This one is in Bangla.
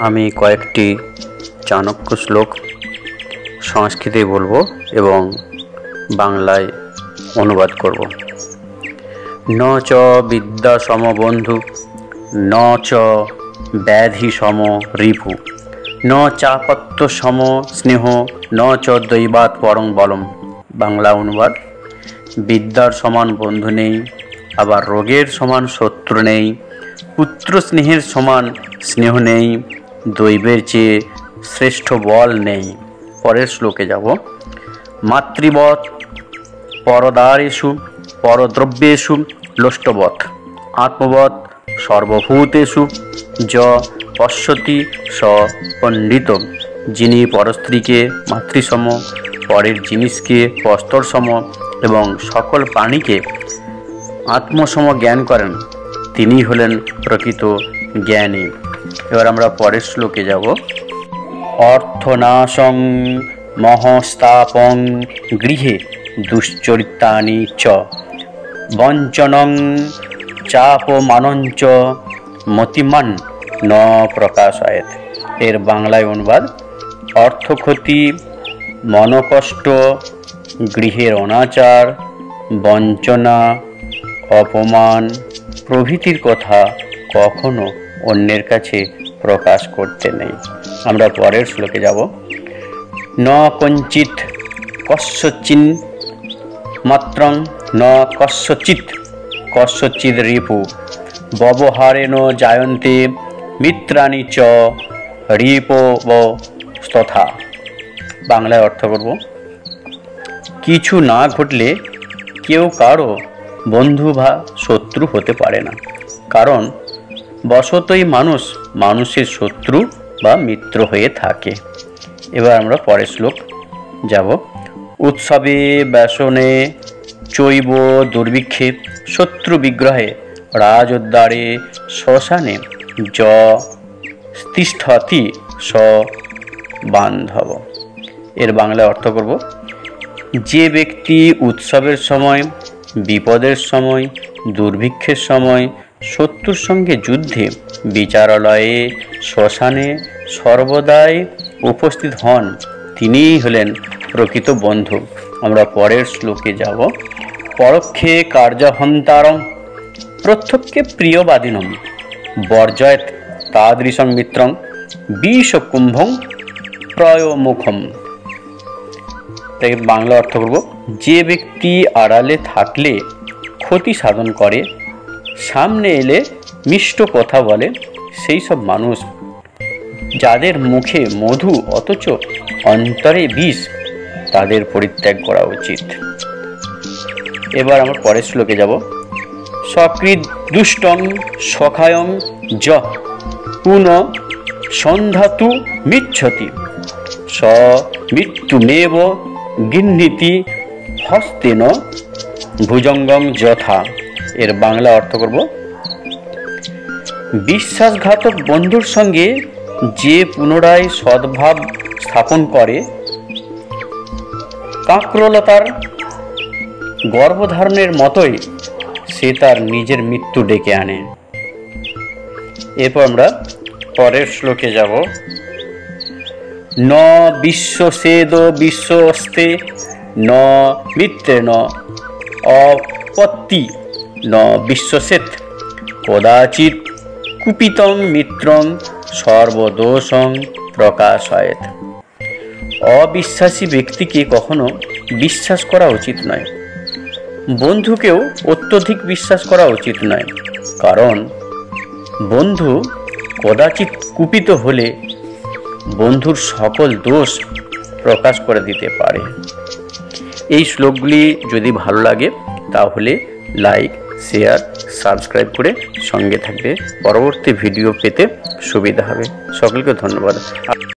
আমি কয়েকটি চাণক্য শ্লোক সংস্কৃতে বলবো এবং বাংলায় অনুবাদ করব। ন চ বিদ্যা সম বন্ধু, ন চ ব্যাধি সম রিপু, ন চাপত্য সম স্নেহ, ন চ দৈবাৎ পরং বলম। বাংলা অনুবাদ: বিদ্যার সমান বন্ধু নেই, আবার রোগের সমান শত্রু নেই, পুত্র স্নেহের সমান স্নেহ নেই, দৈবের চেয়ে শ্রেষ্ঠ বল নেই। পরের শ্লোকে যাব। মাতৃবৎ পরদারেষু পরদ্রব্যেষু লোষ্টবৎ, আত্মবৎ সর্বভূতেষু য পশ্যতি স পণ্ডিত। যিনি পরস্ত্রীকে মাতৃসম, পরের জিনিসকে বস্ত্রসম এবং সকল প্রাণীকে আত্মসম জ্ঞান করেন, তিনি হলেন প্রকৃত জ্ঞানী। এবার আমরা পরের শ্লোকে যাব। অর্থনাশং মহস্তাপং গৃহে দুশ্চরিতানি চ, বঞ্চনং চাপমানঞ্চ মতিমান ন প্রকাশয়েৎ। এর বাংলায় অনুবাদ: অর্থক্ষতি, মনকষ্ট, গৃহের অনাচার, বঞ্চনা, অপমান প্রভৃতির কথা কখনো অন্যের কাছে প্রকাশ করতে নেই। আমরা পরের শ্লোকে যাব। ন কঞ্চিৎ কস্যচিন মাত্রং ন কস্যচিৎ কস্যচিৎ রিপু, ব্যবহারেণ জায়ন্তে মিত্রাণি চ রিপবস্তথা। বাংলায় অর্থ করব। কিছু না ঘটলে কেউ কারো বন্ধু বা শত্রু হতে পারে না, কারণ বশতই মানুষ মানুষের শত্রু বা মিত্র হয়ে থাকে। এবার আমরা পরের শ্লোক যাব। উৎসবে ব্যসনে চৈব দুর্ভিক্ষে, শত্রু বিগ্রহে রাজোদ্ধারে শ্মশানে য তিষ্ঠতি স বান্ধব। এর বাংলায় অর্থ করব। যে ব্যক্তি উৎসবের সময়, বিপদের সময়, দুর্ভিক্ষের সময় শত্রুর সঙ্গে যুদ্ধে, বিচারালয়ে, শ্মশানে সর্বদাই উপস্থিত হন, তিনিই হলেন প্রকৃত বন্ধু। আমরা পরের শ্লোকে যাব। পরোক্ষে কার্যহন্তারং প্রত্যক্ষে প্রিয়বাদিনম, বর্জয়েৎ তাদৃশং মিত্রং বিষকুম্ভং প্রয়মুখম। তাই বাংলা অর্থ করব। যে ব্যক্তি আড়ালে থাকলে ক্ষতি সাধন করে, সামনে এলে মিষ্ট কথা বলে, সেই সব মানুষ, যাদের মুখে মধু অথচ অন্তরে বিষ, তাদের পরিত্যাগ করা উচিত। এবার আমরা পরের শ্লোকে যাব। সকৃৎ দুষ্টং সখায়ং য পুন সন্ধাতু মিচ্ছতি, স মৃত্যুমেব গৃহীতি হস্তেন ভুজঙ্গং যথা। এর বাংলা অর্থ করব। বিশ্বাসঘাতক বন্ধুর সঙ্গে যে পুনরায় সদ্ভাব স্থাপন করে, কাঁকরোলতার গর্ভধারণের মতোই সে তার নিজের মৃত্যু ডেকে আনে। এরপর আমরা পরের শ্লোকে যাব। ন বিশ্বসেদ বিশ্বস্তে ন মিত্রেণ অপত্তি ন বিশ্বসেত, কদাচিৎ কুপিতং মিত্রং সর্বদোষং প্রকাশয়েৎ। অবিশ্বাসী ব্যক্তিকে কখনো বিশ্বাস করা উচিত নয়, বন্ধুকেও অত্যধিক বিশ্বাস করা উচিত নয়, কারণ বন্ধু কদাচিৎ কুপিত হলে বন্ধুর সকল দোষ প্রকাশ করে দিতে পারে। এই শ্লোকগুলি যদি ভালো লাগে তাহলে লাইক, শেয়ার, সাবস্ক্রাইব করে সঙ্গে থাকবে। পরবর্তী ভিডিও পেতে সুবিধা হবে। সকলকে ধন্যবাদ।